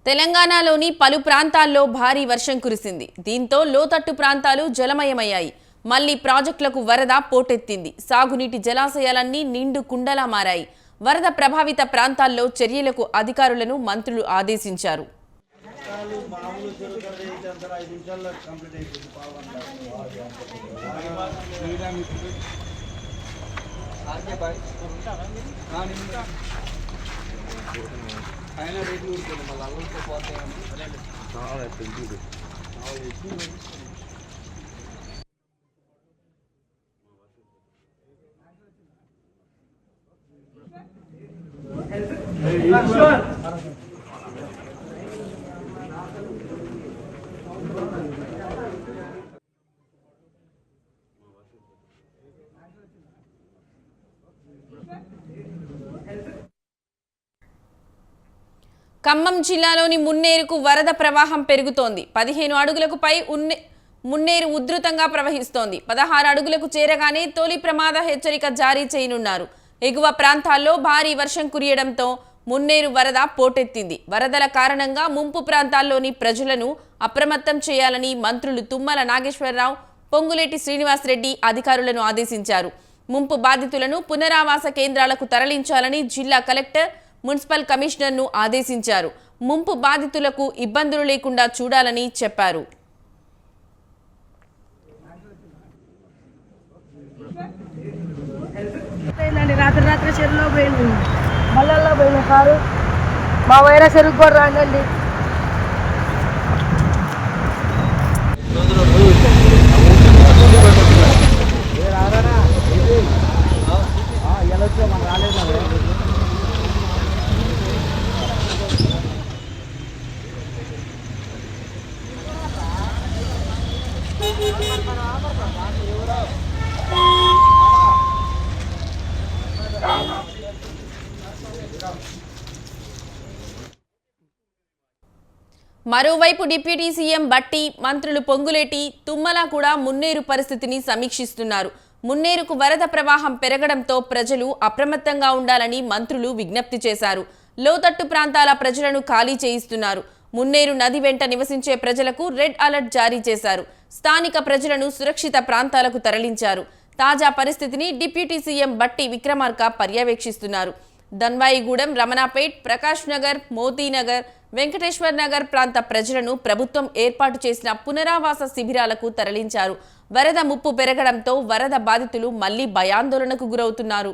తెలంగాణలోని పలు ప్రాంతాల్లో భారీ వర్షం కురిసింది. దీంతో లోతట్టు ప్రాంతాలు జలమయమయ్యాయి. మళ్లీ ప్రాజెక్టులకు వరద పోటెత్తింది. సాగునీటి జలాశయాలన్నీ నిండు కుండలా మారాయి. వరద ప్రభావిత ప్రాంతాల్లో చర్యలకు అధికారులను మంత్రులు ఆదేశించారు. ఆయన రేట్లు ఊరుకోండి మళ్ళీ అల్లరితో పోతాయని ఖమ్మం జిల్లాలోని మున్నేరుకు వరద ప్రవాహం పెరుగుతోంది. 15 అడుగులకు పై మున్నేరు ఉధృతంగా ప్రవహిస్తోంది. 16 అడుగులకు చేరగానే తొలి ప్రమాద హెచ్చరిక జారీ చేయనున్నారు. ఎగువ ప్రాంతాల్లో భారీ వర్షం కురియడంతో మున్నేరు వరద పోటెత్తింది. వరదల కారణంగా ముంపు ప్రాంతాల్లోని ప్రజలను అప్రమత్తం చేయాలని మంత్రులు తుమ్మల నాగేశ్వరరావు, పొంగులేటి శ్రీనివాసరెడ్డి అధికారులను ఆదేశించారు. ముంపు బాధితులను పునరావాస కేంద్రాలకు తరలించాలని జిల్లా కలెక్టర్, మున్సిపల్ కమిషనర్ను ఆదేశించారు. ముంపు బాధితులకు ఇబ్బందులు లేకుండా చూడాలని చెప్పారు. రాత్రి చెరువులో పోయింది, మళ్ళల్లో పోయిన కారు మా వైరా చెరువు కూడా రాండి. మరోవైపు డిప్యూటీ సీఎం బట్టి, మంత్రులు పొంగులేటి, తుమ్మల కూడా మున్నేరు పరిస్థితిని సమీక్షిస్తున్నారు. మున్నేరుకు వరద ప్రవాహం పెరగడంతో ప్రజలు అప్రమత్తంగా ఉండాలని మంత్రులు విజ్ఞప్తి చేశారు. లోతట్టు ప్రాంతాల ప్రజలను ఖాళీ చేయిస్తున్నారు. మున్నేరు నది వెంట నివసించే ప్రజలకు రెడ్ అలర్ట్ జారీ చేశారు. స్థానిక ప్రజలను సురక్షిత ప్రాంతాలకు తరలించారు. తాజా పరిస్థితిని డిప్యూటీ సీఎం బట్టి విక్రమార్క పర్యవేక్షిస్తున్నారు. ధన్వాయిగూడెం, రమణాపేట్, ప్రకాష్ నగర్, మోతీనగర్, వెంకటేశ్వర్ నగర్ ప్రాంత ప్రజలను ప్రభుత్వం ఏర్పాటు చేసిన పునరావాస శిబిరాలకు తరలించారు. వరద ముప్పు పెరగడంతో వరద బాధితులు మళ్లీ భయాందోళనకు గురవుతున్నారు.